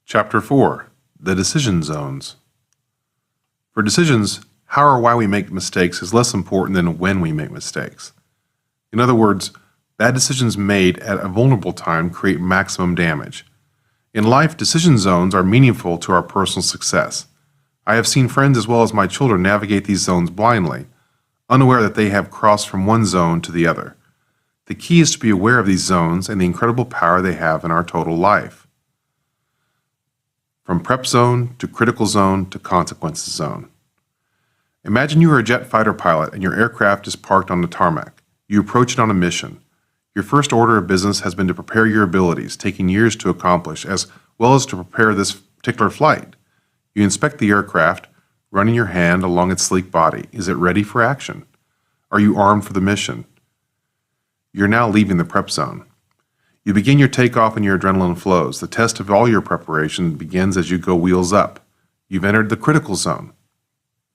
Chapter 4. The Decision Zones. For decisions, how or why we make mistakes is less important than when we make mistakes. In other words, bad decisions made at a vulnerable time create maximum damage. In life, decision zones are meaningful to our personal success. I have seen friends as well as my children navigate these zones blindly, unaware that they have crossed from one zone to the other. The key is to be aware of these zones and the incredible power they have in our total life. From prep zone to critical zone to consequences zone. Imagine you are a jet fighter pilot and your aircraft is parked on the tarmac. You approach it on a mission. Your first order of business has been to prepare your abilities, taking years to accomplish, as well as to prepare this particular flight. You inspect the aircraft, running your hand along its sleek body. Is it ready for action? Are you armed for the mission? You're now leaving the prep zone. You begin your takeoff and your adrenaline flows. The test of all your preparation begins as you go wheels up. You've entered the critical zone.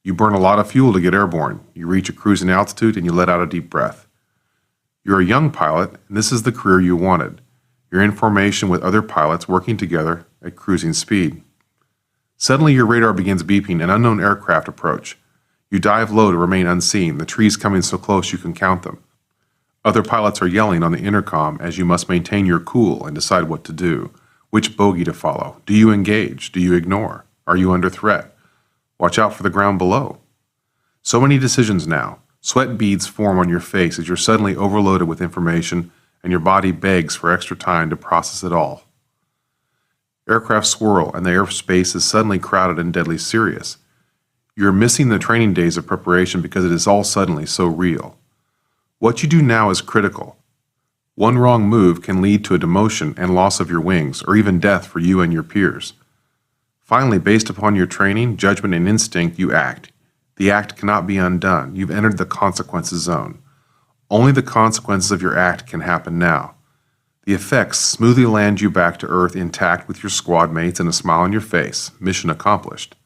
You burn a lot of fuel to get airborne. You reach a cruising altitude and you let out a deep breath. You're a young pilot, and this is the career you wanted. You're in formation with other pilots working together at cruising speed. Suddenly your radar begins beeping, an unknown aircraft approach. You dive low to remain unseen, the trees coming so close you can count them. Other pilots are yelling on the intercom as you must maintain your cool and decide what to do. Which bogey to follow? Do you engage? Do you ignore? Are you under threat? Watch out for the ground below. So many decisions now. Sweat beads form on your face as you're suddenly overloaded with information and your body begs for extra time to process it all. Aircraft swirl and the airspace is suddenly crowded and deadly serious. You're missing the training days of preparation because it is all suddenly so real. What you do now is critical. One wrong move can lead to a demotion and loss of your wings, or even death for you and your peers. Finally, based upon your training, judgment, and instinct, you act. The act cannot be undone. You've entered the consequences zone. Only the consequences of your act can happen now. The effects smoothly land you back to Earth intact with your squad mates and a smile on your face, mission accomplished.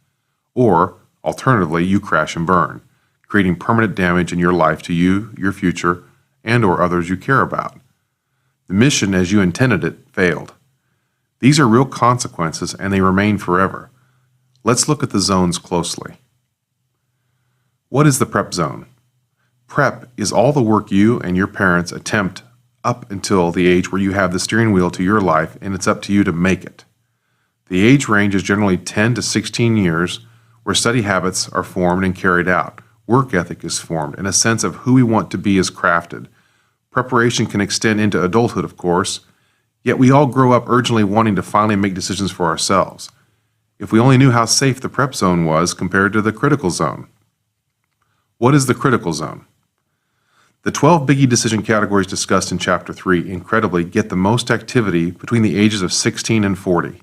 Or, alternatively, you crash and burn, creating permanent damage in your life to you, your future, and or others you care about. The mission as you intended it failed. These are real consequences and they remain forever. Let's look at the zones closely. What is the prep zone? Prep is all the work you and your parents attempt up until the age where you have the steering wheel to your life and it's up to you to make it. The age range is generally 10 to 16 years where study habits are formed and carried out. Work ethic is formed and a sense of who we want to be is crafted. Preparation can extend into adulthood, of course, yet we all grow up urgently wanting to finally make decisions for ourselves. If we only knew how safe the prep zone was compared to the critical zone. What is the critical zone? The 12 biggie decision categories discussed in Chapter 3 incredibly get the most activity between the ages of 16 and 40.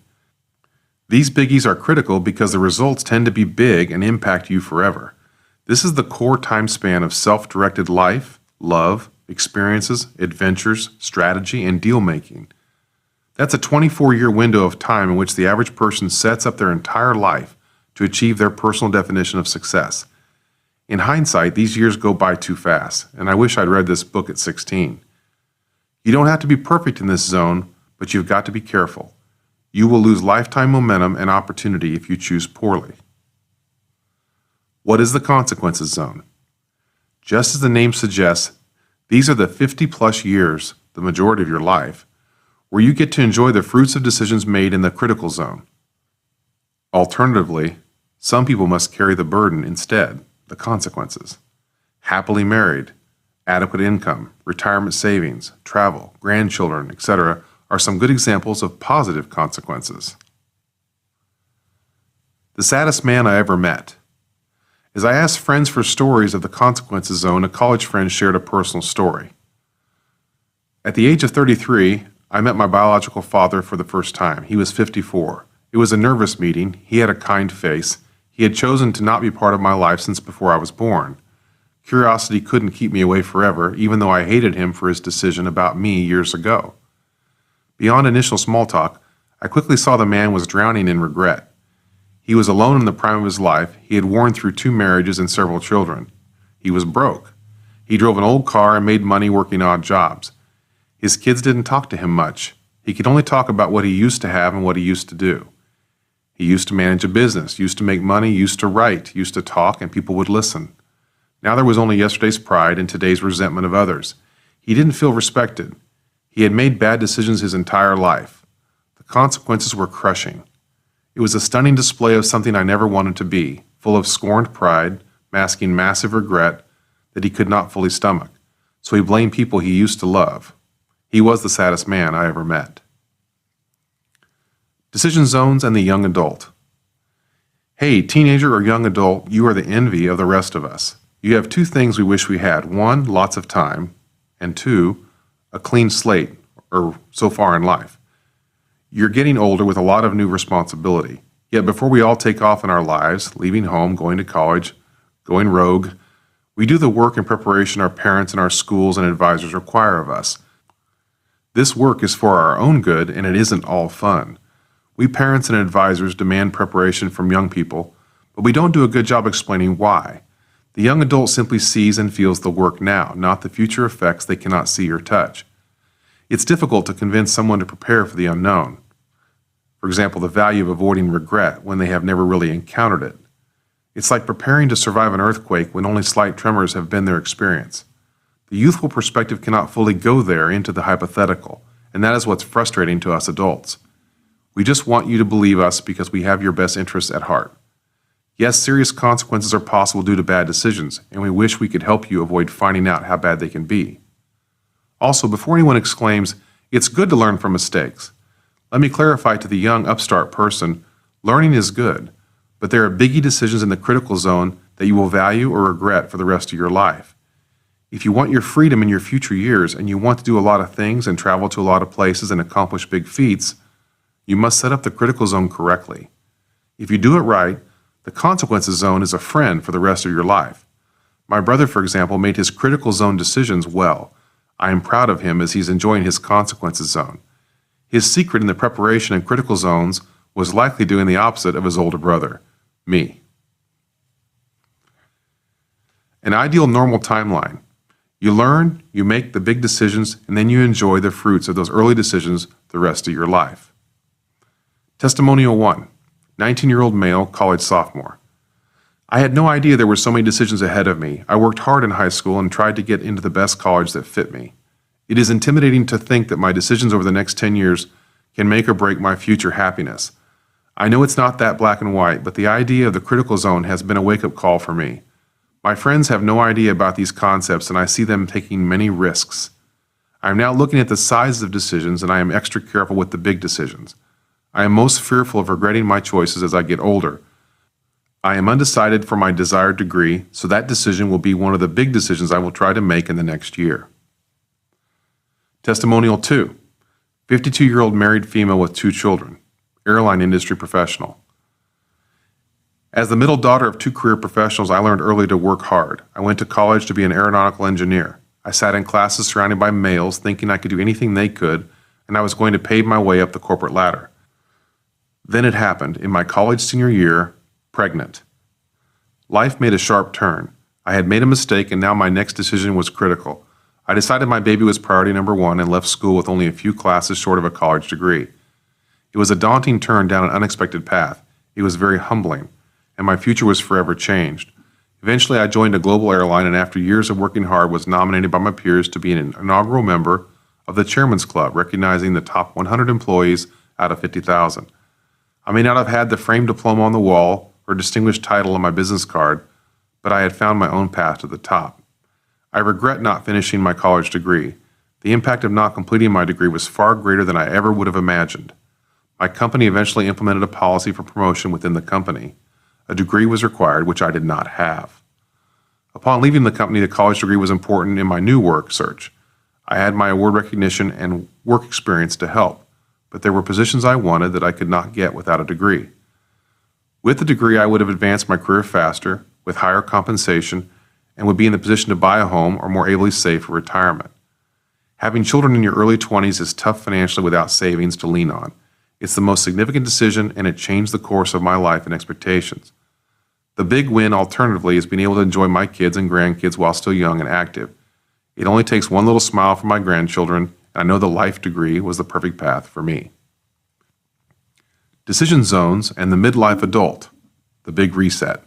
These biggies are critical because the results tend to be big and impact you forever. This is the core time span of self-directed life, love, experiences, adventures, strategy, and deal-making. That's a 24-year window of time in which the average person sets up their entire life to achieve their personal definition of success. In hindsight, these years go by too fast, and I wish I'd read this book at 16. You don't have to be perfect in this zone, but you've got to be careful. You will lose lifetime momentum and opportunity if you choose poorly. What is the consequences zone? Just as the name suggests, these are the 50-plus years, the majority of your life, where you get to enjoy the fruits of decisions made in the critical zone. Alternatively, some people must carry the burden instead. The consequences. Happily married, adequate income, retirement savings, travel, grandchildren, etc. are some good examples of positive consequences. The saddest man I ever met. As I asked friends for stories of the consequences zone, a college friend shared a personal story. At the age of 33, I met my biological father for the first time. He was 54. It was a nervous meeting. He had a kind face. He had chosen to not be part of my life since before I was born. Curiosity couldn't keep me away forever, even though I hated him for his decision about me years ago. Beyond initial small talk, I quickly saw the man was drowning in regret. He was alone in the prime of his life. He had worn through 2 marriages and several children. He was broke. He drove an old car and made money working odd jobs. His kids didn't talk to him much. He could only talk about what he used to have and what he used to do. He used to manage a business, used to make money, used to write, used to talk, and people would listen. Now there was only yesterday's pride and today's resentment of others. He didn't feel respected. He had made bad decisions his entire life. The consequences were crushing. It was a stunning display of something I never wanted to be, full of scorned pride, masking massive regret that he could not fully stomach. So he blamed people he used to love. He was the saddest man I ever met. Decision zones and the young adult. Hey, teenager or young adult, you are the envy of the rest of us. You have two things we wish we had. One, lots of time, and two, a clean slate, or so far in life. You're getting older with a lot of new responsibility. Yet before we all take off in our lives, leaving home, going to college, going rogue, we do the work and preparation our parents and our schools and advisors require of us. This work is for our own good, and it isn't all fun. We parents and advisors demand preparation from young people, but we don't do a good job explaining why. The young adult simply sees and feels the work now, not the future effects they cannot see or touch. It's difficult to convince someone to prepare for the unknown. For example, the value of avoiding regret when they have never really encountered it. It's like preparing to survive an earthquake when only slight tremors have been their experience. The youthful perspective cannot fully go there into the hypothetical, and that is what's frustrating to us adults. We just want you to believe us because we have your best interests at heart. Yes, serious consequences are possible due to bad decisions, and we wish we could help you avoid finding out how bad they can be. Also, before anyone exclaims, "It's good to learn from mistakes," let me clarify to the young upstart person, learning is good, but there are biggie decisions in the critical zone that you will value or regret for the rest of your life. If you want your freedom in your future years and you want to do a lot of things and travel to a lot of places and accomplish big feats, you must set up the critical zone correctly. If you do it right, the consequences zone is a friend for the rest of your life. My brother, for example, made his critical zone decisions well. I am proud of him as he's enjoying his consequences zone. His secret in the preparation and critical zones was likely doing the opposite of his older brother, me. An ideal normal timeline. You learn, you make the big decisions, and then you enjoy the fruits of those early decisions the rest of your life. Testimonial 1. 19-year-old male, college sophomore. I had no idea there were so many decisions ahead of me. I worked hard in high school and tried to get into the best college that fit me. It is intimidating to think that my decisions over the next 10 years can make or break my future happiness. I know it's not that black and white, but the idea of the critical zone has been a wake-up call for me. My friends have no idea about these concepts, and I see them taking many risks. I am now looking at the sizes of decisions, and I am extra careful with the big decisions. I am most fearful of regretting my choices as I get older. I am undecided for my desired degree, so that decision will be one of the big decisions I will try to make in the next year. Testimonial 2. 52-year-old married female with 2 children, airline industry professional. As the middle daughter of 2 career professionals, I learned early to work hard. I went to college to be an aeronautical engineer. I sat in classes surrounded by males, thinking I could do anything they could, and I was going to pave my way up the corporate ladder. Then it happened. In my college senior year, pregnant. Life made a sharp turn. I had made a mistake, and now my next decision was critical. I decided my baby was priority number 1 and left school with only a few classes short of a college degree. It was a daunting turn down an unexpected path. It was very humbling, and my future was forever changed. Eventually, I joined a global airline, and after years of working hard, was nominated by my peers to be an inaugural member of the Chairman's Club, recognizing the top 100 employees out of 50,000. I may not have had the framed diploma on the wall or distinguished title on my business card, but I had found my own path to the top. I regret not finishing my college degree. The impact of not completing my degree was far greater than I ever would have imagined. My company eventually implemented a policy for promotion within the company. A degree was required, which I did not have. Upon leaving the company, the college degree was important in my new work search. I had my award recognition and work experience to help, but there were positions I wanted that I could not get without a degree. With the degree, I would have advanced my career faster, with higher compensation, and would be in the position to buy a home or more ably save for retirement. Having children in your early 20s is tough financially without savings to lean on. It's the most significant decision, and it changed the course of my life and expectations. The big win, alternatively, is being able to enjoy my kids and grandkids while still young and active. It only takes one little smile from my grandchildren, and I know the life degree was the perfect path for me. decision zones, and the midlife adult, the big reset.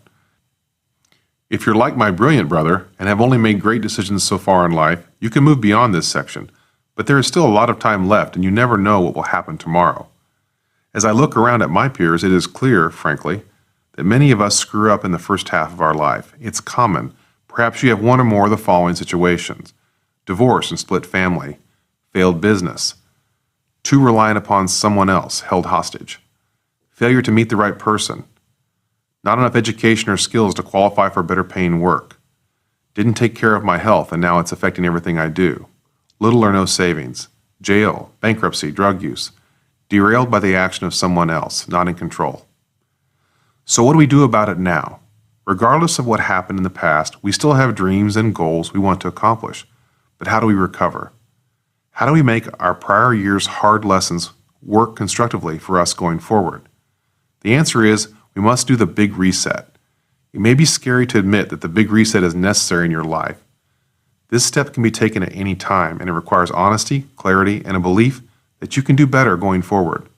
If you're like my brilliant brother and have only made great decisions so far in life, you can move beyond this section, but there is still a lot of time left and you never know what will happen tomorrow. As I look around at my peers, it is clear, frankly, that many of us screw up in the first half of our life. It's common. Perhaps you have one or more of the following situations: divorce and split family, failed business, too reliant upon someone else, held hostage, failure to meet the right person, not enough education or skills to qualify for better paying work, didn't take care of my health and now it's affecting everything I do, little or no savings, jail, bankruptcy, drug use, derailed by the action of someone else, not in control. So what do we do about it now? Regardless of what happened in the past, we still have dreams and goals we want to accomplish. But how do we recover? How do we make our prior year's hard lessons work constructively for us going forward? The answer is we must do the big reset. It may be scary to admit that the big reset is necessary in your life. This step can be taken at any time, and it requires honesty, clarity, and a belief that you can do better going forward.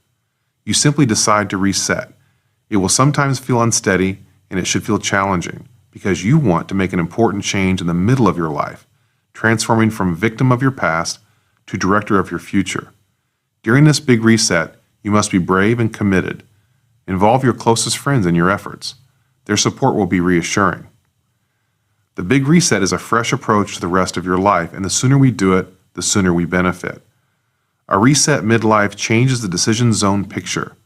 You simply decide to reset. It will sometimes feel unsteady, and it should feel challenging, because you want to make an important change in the middle of your life, transforming from victim of your past to director of your future. During this big reset, you must be brave and committed. Involve your closest friends in your efforts. Their support will be reassuring. The big reset is a fresh approach to the rest of your life, and the sooner we do it, the sooner we benefit. A reset midlife changes the decision zone picture.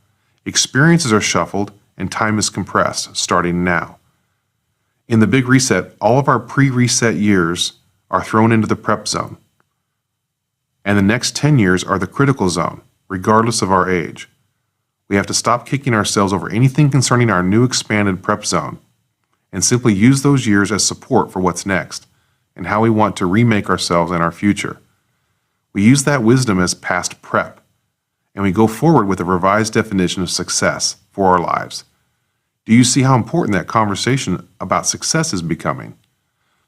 Experiences are shuffled, and time is compressed, starting now. In the big reset, all of our pre-reset years are thrown into the prep zone, and the next 10 years are the critical zone, regardless of our age. We have to stop kicking ourselves over anything concerning our new expanded prep zone and simply use those years as support for what's next and how we want to remake ourselves and our future. We use that wisdom as past prep, and we go forward with a revised definition of success for our lives. Do you see how important that conversation about success is becoming?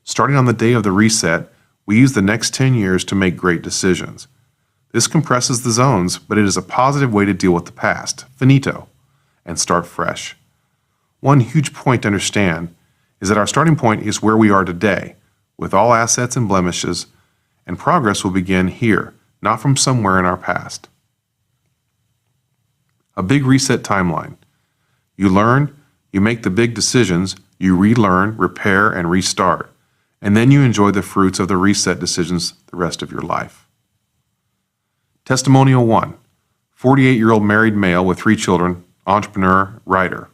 Starting on the day of the reset, we use the next 10 years to make great decisions. This compresses the zones, but it is a positive way to deal with the past, finito, and start fresh. One huge point to understand is that our starting point is where we are today, with all assets and blemishes, and progress will begin here, not from somewhere in our past. A big reset timeline. You learn, you make the big decisions, you relearn, repair, and restart, and then you enjoy the fruits of the reset decisions the rest of your life. Testimonial 1. 48-year-old married male with 3 children, entrepreneur, writer.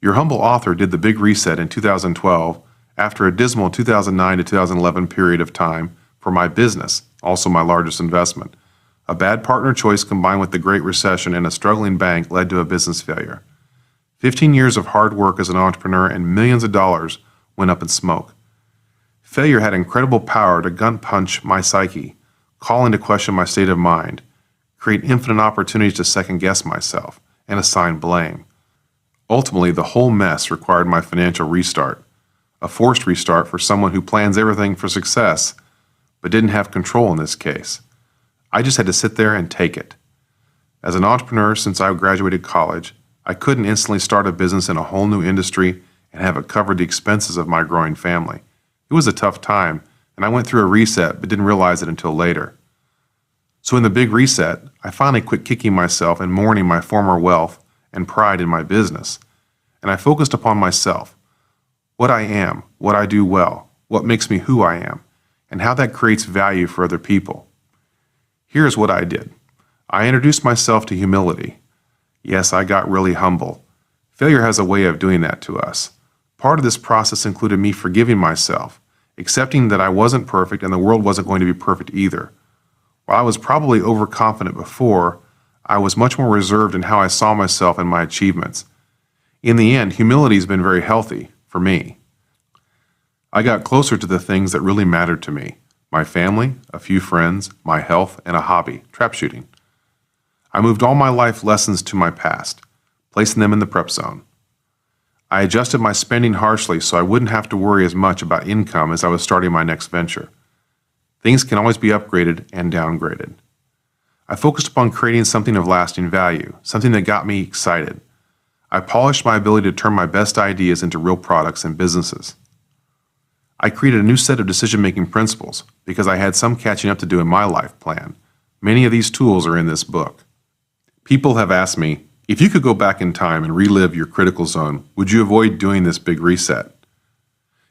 Your humble author did the big reset in 2012 after a dismal 2009 to 2011 period of time for my business, also my largest investment. A bad partner choice combined with the Great Recession and a struggling bank led to a business failure. 15 years of hard work as an entrepreneur and millions of dollars went up in smoke. Failure had incredible power to gun punch my psyche, call into question my state of mind, create infinite opportunities to second-guess myself, and assign blame. Ultimately, the whole mess required my financial restart, a forced restart for someone who plans everything for success, but didn't have control in this case. I just had to sit there and take it. As an entrepreneur since I graduated college, I couldn't instantly start a business in a whole new industry and have it cover the expenses of my growing family. It was a tough time, and I went through a reset but didn't realize it until later. So in the big reset, I finally quit kicking myself and mourning my former wealth and pride in my business, and I focused upon myself, what I am, what I do well, what makes me who I am, and how that creates value for other people. Here's what I did. I introduced myself to humility. Yes, I got really humble. Failure has a way of doing that to us. Part of this process included me forgiving myself, accepting that I wasn't perfect and the world wasn't going to be perfect either. While I was probably overconfident before, I was much more reserved in how I saw myself and my achievements. In the end, humility has been very healthy for me. I got closer to the things that really mattered to me: my family, a few friends, my health, and a hobby, trap shooting. I moved all my life lessons to my past, placing them in the prep zone. I adjusted my spending harshly so I wouldn't have to worry as much about income as I was starting my next venture. Things can always be upgraded and downgraded. I focused upon creating something of lasting value, something that got me excited. I polished my ability to turn my best ideas into real products and businesses. I created a new set of decision-making principles because I had some catching up to do in my life plan. Many of these tools are in this book. People have asked me, if you could go back in time and relive your critical zone, would you avoid doing this big reset?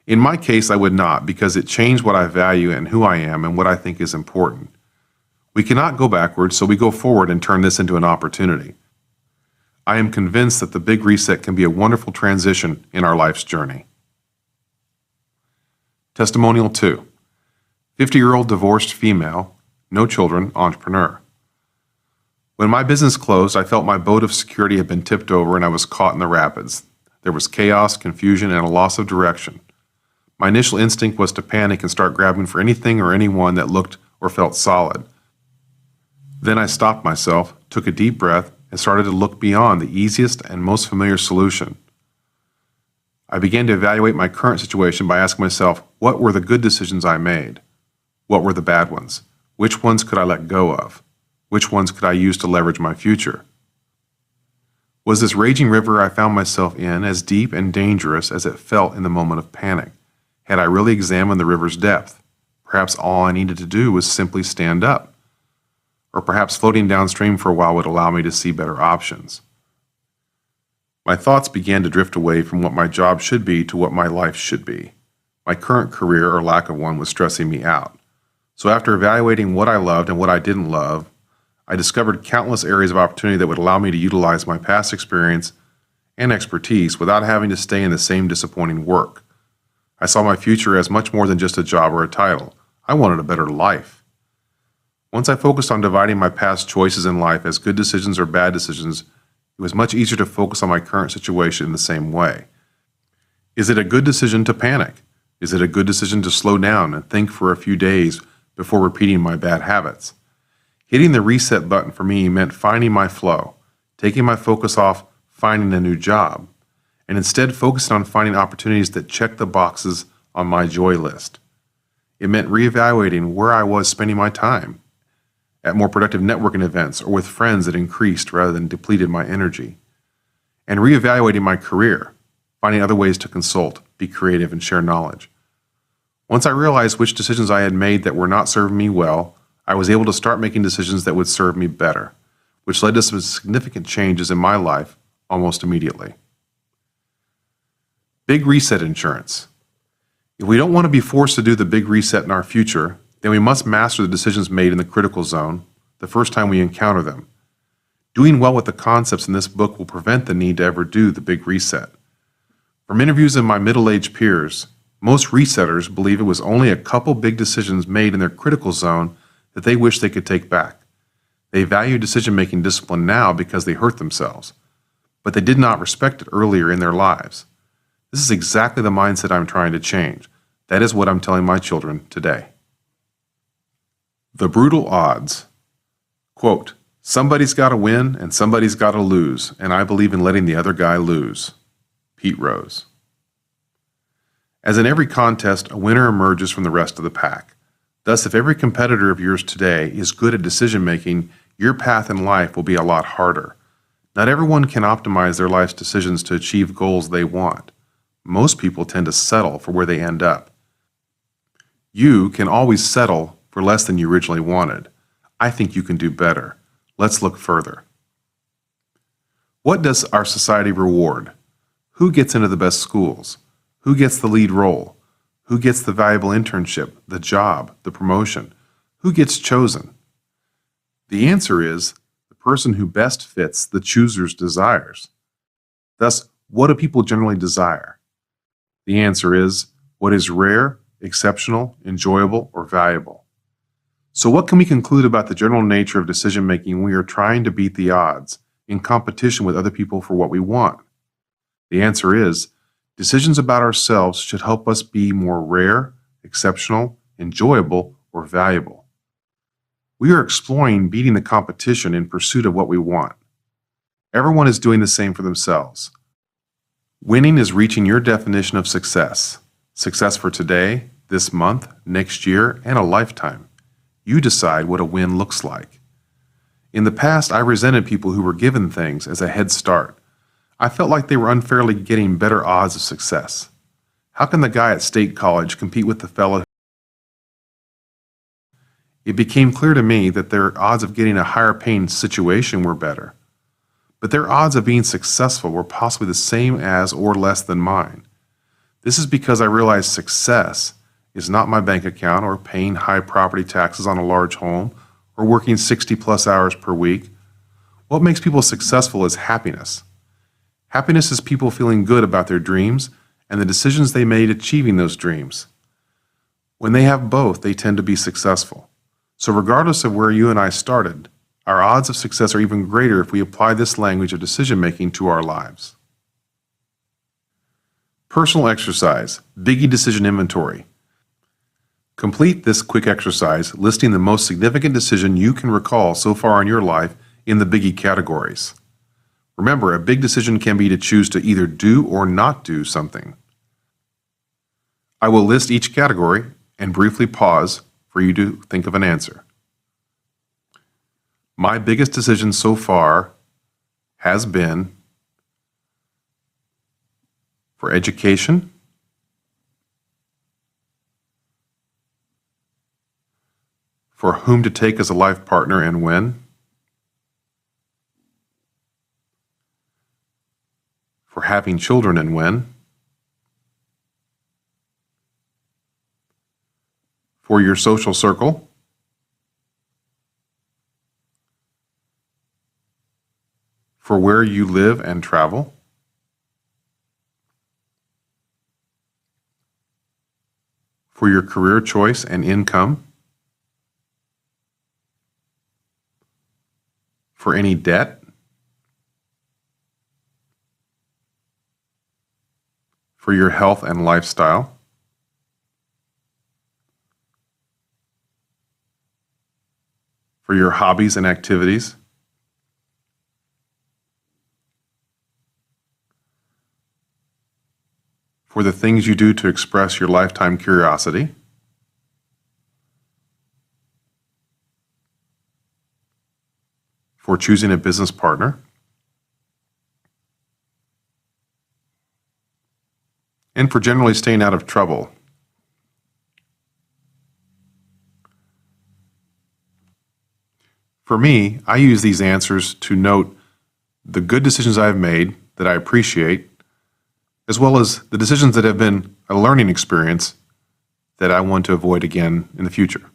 In my case, I would not, because it changed what I value and who I am and what I think is important. We cannot go backwards, so we go forward and turn this into an opportunity. I am convinced that the big reset can be a wonderful transition in our life's journey. Testimonial 2. 50-year-old divorced female, no children, entrepreneur. When my business closed, I felt my boat of security had been tipped over and I was caught in the rapids. There was chaos, confusion, and a loss of direction. My initial instinct was to panic and start grabbing for anything or anyone that looked or felt solid. Then I stopped myself, took a deep breath, and started to look beyond the easiest and most familiar solution. I began to evaluate my current situation by asking myself, what were the good decisions I made? What were the bad ones? Which ones could I let go of? Which ones could I use to leverage my future? Was this raging river I found myself in as deep and dangerous as it felt in the moment of panic? Had I really examined the river's depth? Perhaps all I needed to do was simply stand up. Or perhaps floating downstream for a while would allow me to see better options. My thoughts began to drift away from what my job should be to what my life should be. My current career, or lack of one, was stressing me out. So after evaluating what I loved and what I didn't love, I discovered countless areas of opportunity that would allow me to utilize my past experience and expertise without having to stay in the same disappointing work. I saw my future as much more than just a job or a title. I wanted a better life. Once I focused on dividing my past choices in life as good decisions or bad decisions, it was much easier to focus on my current situation in the same way. Is it a good decision to panic? Is it a good decision to slow down and think for a few days before repeating my bad habits? Hitting the reset button for me meant finding my flow, taking my focus off finding a new job, and instead focusing on finding opportunities that check the boxes on my joy list. It meant reevaluating where I was spending my time, at more productive networking events or with friends that increased rather than depleted my energy, and reevaluating my career, finding other ways to consult, be creative, and share knowledge. Once I realized which decisions I had made that were not serving me well, I was able to start making decisions that would serve me better, which led to some significant changes in my life almost immediately. Big reset insurance. If we don't want to be forced to do the big reset in our future, then we must master the decisions made in the critical zone the first time we encounter them. Doing well with the concepts in this book will prevent the need to ever do the big reset. From interviews of my middle-aged peers, most resetters believe it was only a couple big decisions made in their critical zone that they wish they could take back. They value decision-making discipline now because they hurt themselves, but they did not respect it earlier in their lives. This is exactly the mindset I'm trying to change. That is what I'm telling my children today. The brutal odds. Quote, somebody's got to win and somebody's got to lose, and I believe in letting the other guy lose. Pete Rose. As in every contest, a winner emerges from the rest of the pack. Thus, if every competitor of yours today is good at decision-making, your path in life will be a lot harder. Not everyone can optimize their life's decisions to achieve goals they want. Most people tend to settle for where they end up. You can always settle for less than you originally wanted. I think you can do better. Let's look further. What does our society reward? Who gets into the best schools? Who gets the lead role? Who gets the valuable internship, the job, the promotion? Who gets chosen? The answer is the person who best fits the chooser's desires. Thus, what do people generally desire? The answer is what is rare, exceptional, enjoyable, or valuable. So what can we conclude about the general nature of decision-making when we are trying to beat the odds in competition with other people for what we want? The answer is decisions about ourselves should help us be more rare, exceptional, enjoyable, or valuable. We are exploring beating the competition in pursuit of what we want. Everyone is doing the same for themselves. Winning is reaching your definition of success. Success for today, this month, next year, and a lifetime. You decide what a win looks like. In the past, I resented people who were given things as a head start. I felt like they were unfairly getting better odds of success. How can the guy at State College compete with the fellow? It became clear to me that their odds of getting a higher paying situation were better, but their odds of being successful were possibly the same as or less than mine. This is because I realized success is not my bank account or paying high property taxes on a large home or working 60+ hours per week. What makes people successful is happiness. Happiness is people feeling good about their dreams and the decisions they made achieving those dreams. When they have both, they tend to be successful. So regardless of where you and I started, our odds of success are even greater if we apply this language of decision-making to our lives. Personal exercise, Biggie Decision Inventory. Complete this quick exercise listing the most significant decision you can recall so far in your life in the Biggie categories. Remember, a big decision can be to choose to either do or not do something. I will list each category and briefly pause for you to think of an answer. My biggest decision so far has been for education, for whom to take as a life partner and when, for having children and when, for your social circle, for where you live and travel, for your career choice and income, for any debt, for your health and lifestyle, for your hobbies and activities, for the things you do to express your lifetime curiosity, for choosing a business partner, and for generally staying out of trouble. For me, I use these answers to note the good decisions I've made that I appreciate, as well as the decisions that have been a learning experience that I want to avoid again in the future.